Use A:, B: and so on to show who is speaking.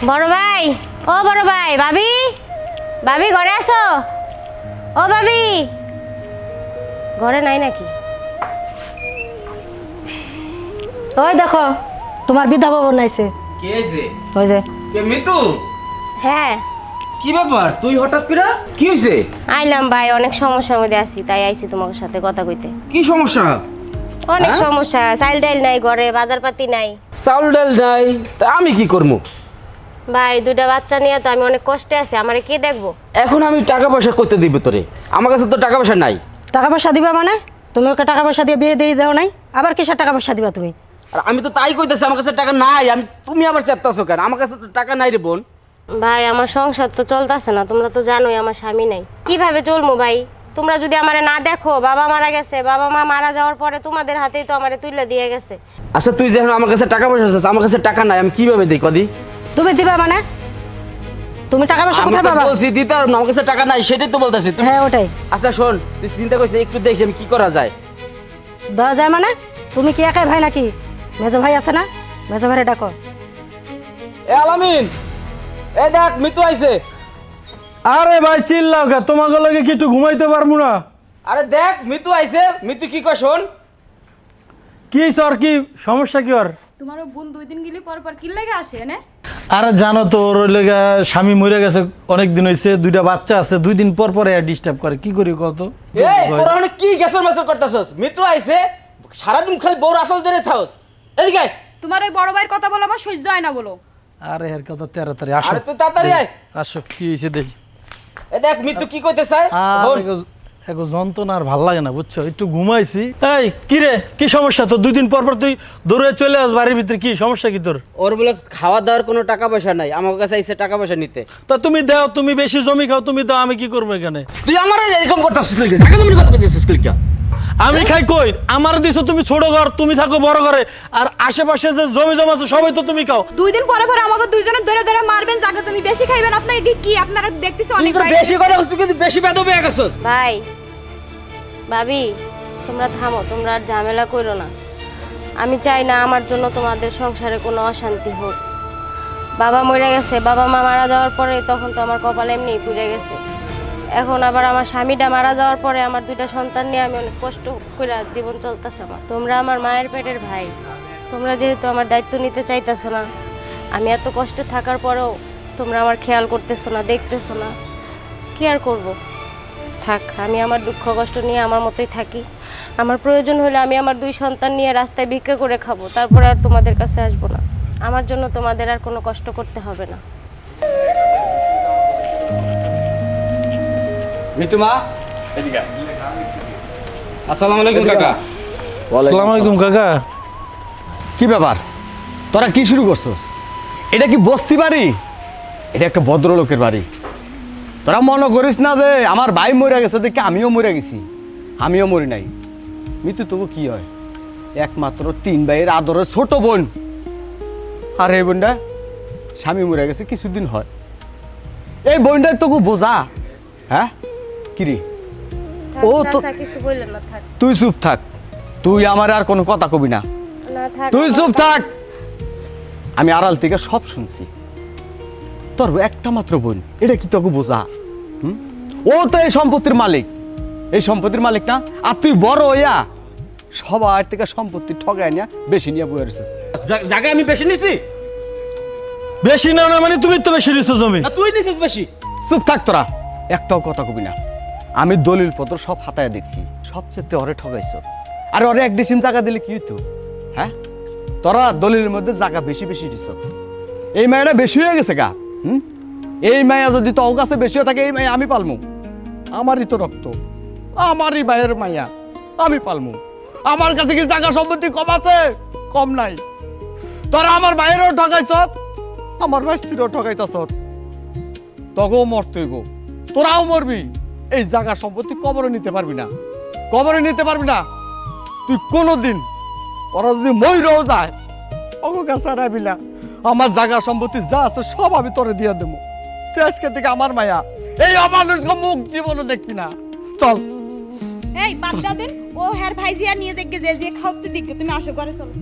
A: বড় ভাই, ও বড় ভাই, ভাবি ভাবি ঘরে আছো? ও ভাবি ঘরে নাই নাকি?
B: ওই দেখো তোমার বিধবা ভবন আইছে।
C: কে হইছে?
B: ওই যে
C: কে মিতু?
A: হ্যাঁ
C: কি ব্যাপার তুই হঠাৎ করে? কি হইছে?
A: আইলাম ভাই, অনেক সমস্যার মধ্যে আছি, তাই আইছি তোমার সাথে কথা কইতে।
C: কি সমস্যা?
A: অনেক
C: হ্যাঁ?
A: সমস্যা, চাইল ডাইল নাই ঘরে, বাজার পাতি নাই।
C: চাউল ডাল নাই, তা আমি কি করবো?
A: ভাই দুইটা বাচ্চা নিয়ে তো আমি অনেক কষ্টে আছি, আমারে কে দেখবো?
C: এখন আমি টাকা পয়সা করতে দিব তোরে? আমার কাছে তো টাকা পয়সা নাই।
B: টাকা পয়সা দিবা মানে? তুমি ওকে টাকা পয়সা দিয়ে বিয়ে দিয়ে দাও নাই, আবার কিসের টাকা পয়সা দিবা তুমি?
C: আর আমি তো তাই কইতেছি আমার কাছে টাকা নাই। তুমি আবার চেত্তাছো কেন? আমার কাছে তো টাকা নাই রে বোন।
A: ভাই আমার সংসার তো চলতেছে না, তোমরা তো জানোই আমার স্বামী নাই, কিভাবে চলবো ভাই? তোমরা যদি আমারে না দেখো, বাবা মারা গেছে, বাবা মা মারা যাওয়ার পরে তোমাদের হাতেই তো আমারে তুলে দিয়ে গেছে।
C: আচ্ছা তুই যখন আমার কাছে টাকা পয়সা আছে, আমার কাছে টাকা নাই, আমি কিভাবে দেই কদি?
B: তুমি দিবা মানে? তুমি টাকা পয়সা
C: আমি
B: কোথায়
C: তো
B: পাবা?
C: বলছি দিতে পারবো না, আমার কাছে টাকা নাই, সেটাই তো বলতেছি।
B: হ্যাঁ ওটাই
C: আচ্ছা শোন, তুই চিন্তা করিস না, একটু দেখি আমি কি করা যায়।
B: দেওয়া যায় মানে? তুমি কি একাই ভাই নাকি? মেজো ভাই আছে না? মেজো ভাইরে ডাকো।
C: এ আলামিন, এ দেখ মিতু আইছে।
D: আরে ভাই চিল্লাও কে? তোমাকে লগে কি একটু ঘুমাইতে পারবো না?
C: আরে দেখ মিতু আইছে। মিতু কি কয় শোন।
D: কি সর কি সমস্যা কি ওর?
E: তোমার বোন 2 দিন গেলে পর পর কি লাগে আসে না?
D: আরে জানো তো ওর লেগে স্বামী মরে গেছে, অনেক দিন হয়েছে, 2টা বাচ্চা আছে, 2 দিন পর পরে ডিস্টার্ব করে, কি করি কত?
C: এই তোরা মানে কি গেছর মেসর করতাছস? মিতু আইছে, সারাদিন খালি বউর আসল ধরে থাকস। এদিকে আয়।
E: তোমার ওই বড় ভাইয়ের কথা বলো আমার সহ্য হয় না বলো।
D: আরে এর কথা তাড়াতাড়ি আসো।
C: আরে তুই তাড়াতাড়ি আয়।
D: আসো, কি হয়েছে দেখি।
C: এ দেখ মিতু কি কইতে চায়। বল।
D: এগো যন্ত্রণা আর ভাল লাগে না বুঝছো, একটু ঘুমাইছি। এই কি রে, কি সমস্যা? তো 2 দিন পর পর তুই দৌড়ে চলে আস বাড়ির ভিতরে, কি সমস্যা কি তোর?
C: ওর বলে খাওয়া দাওয়ার কোনো টাকা পয়সা নাই, আমার কাছে আইছে টাকা পয়সা নিতে।
D: তা তুমি দাও, তুমি বেশি জমি খাও, তুমি দাও, আমি কি করবো এখানে?
C: তুই আমার এরকম করতাছিস কি? টাকা জমি কত পেয়েছিস কি?
D: আমি খাই কই? আমার দিছো তুমি ছোট ঘর, তুমি থাকো বড় ঘরে, আর আশেপাশে যে জমি জমা আছে সবাই তো তুমি খাও।
E: 2 দিন পরে পরে আমাকে দুইজনে ধরে ধরে মারবেন, জায়গা তুমি বেশি খাইবেন। আপনাকে কি আপনারা দেখতেছি
C: তুই
E: অনেক
C: তো বেশি কথা বলছিস, তুই কিন্তু বেশি বেদব হয়ে গেছস।
A: ভাই ভাবি তোমরা থামো, তোমরা আর ঝামেলা করো না। আমি চাই না আমার জন্য তোমাদের সংসারে কোনো অশান্তি হোক। বাবা মরে গেছে, বাবা মা মারা যাওয়ার পরে তখন তো আমার কপাল এমনিই পুড়ে গেছে। এখন আবার আমার স্বামীটা মারা যাওয়ার পরে আমার 2টা সন্তান নিয়ে আমি অনেক কষ্ট করে জীবন চলতেছে আমার। তোমরা আমার মায়ের পেটের ভাই, তোমরা যেহেতু আমার দায়িত্ব নিতে চাইতেছো না, আমি এত কষ্টে থাকার পরেও তোমরা আমার খেয়াল করতেছো না, দেখতেছো না, কি আর করবো? থাক, আমি আমার দুঃখ কষ্ট নিয়ে আমার মতোই থাকি। আমার প্রয়োজন হলে আমি আমার 2 সন্তান নিয়ে রাস্তায় ভিক্ষা করে খাবো, তারপরে আর তোমাদের কাছে আসবো না। আমার জন্য তোমাদের আর কোনো কষ্ট করতে হবে না।
C: মিতু মা, এদিকে। আসসালামু আলাইকুম কাকা।
D: আসসালামু আলাইকুম কাকা।
F: কি ব্যাপার, তোরা কি শুরু করছস? এটা কি বস্তি বাড়ি? এটা একটা ভদ্রলোকের বাড়ি। তোরা মনে করিস না যে আমার ভাই মরে গেছে দেখে আমিও মরে গেছি। আমিও মরি নাই। মৃত্যু তবু কি হয়? একমাত্র 3 ভাইয়ের আদরের ছোট বোন। আর এই বোনটা স্বামী মরে গেছে কিছুদিন হয়। এই বোনটার তোকে বোঝা, হ্যাঁ কিরে? ও তো
A: চাচা কিছু বললেন না, থাক
F: তুই চুপ থাক, তুই আমার আর কোনো কথা কবি না।
A: না থাক,
F: তুই চুপ থাক। আমি আড়াল থেকে সব শুনছি। তোর একটা মাত্র বোন, এটা কি তোকে বোঝা? ও তো এই সম্পত্তির মালিক, এই সম্পত্তির মালিক না? আর তুই বড় হইয়া সবার থেকে সম্পত্তি ঠগায় নিয়ে বেশি নিয়ে বয়ে রয়েছে।
C: জায়গায় আমি বেশি নিছি
D: বেশি না, না মানে তুমি তো বেশি নিছো জমি।
C: না তুই নিছিস বেশি।
F: চুপ থাক তোরা, একটাও কথা কবি না। আমি দলিল পত্র সব হাতায় দেখছি, সবচেয়ে ওরে ঠগাইছ। আর ওরে 1 ডিসিম জায়গা দিলে কি হইতো? হ্যাঁ, তোরা দলিলের মধ্যে জায়গা বেশি বেশি দিছ। এই মায়াটা বেশি হয়ে গেছে গা। এই মায়া যদি তোর কাছে বেশি হয়ে থাকে, এই মায়া আমি পালমু। আমারই তো রক্ত, আমারই ভাইয়ের মায়া, আমি পালমু। আমার কাছে কি জায়গা সম্পত্তি কম আছে? কম নাই। তোরা আমার ভাইয়েরও ঠগাইছ, আমার ভাই স্ত্রীরও ঠগাইতাছ। তগও মরতে হইব, তোরাও মরবি। এই জায়গা সম্পত্তি কবরে নিতে পারবি না, কবরে নিতে পারবি না তুই কোনোদিন। ওরা যদি মইরাও যায়, ওগো কাছে রাখবি না। আমার জায়গা সম্পত্তি যা আছে সব আমি তোরে দিয়ে দেবো। তুই আজকে থেকে আমার মায়া, এই অমানুষ মুখ জীবনে দেখবি না। চল।
E: এই বাদ দাও দেন, ও হ্যার ভাইজিয়া নিয়ে দেখে যে খাওয়াতে দিকে তুমি আসো করে চলো।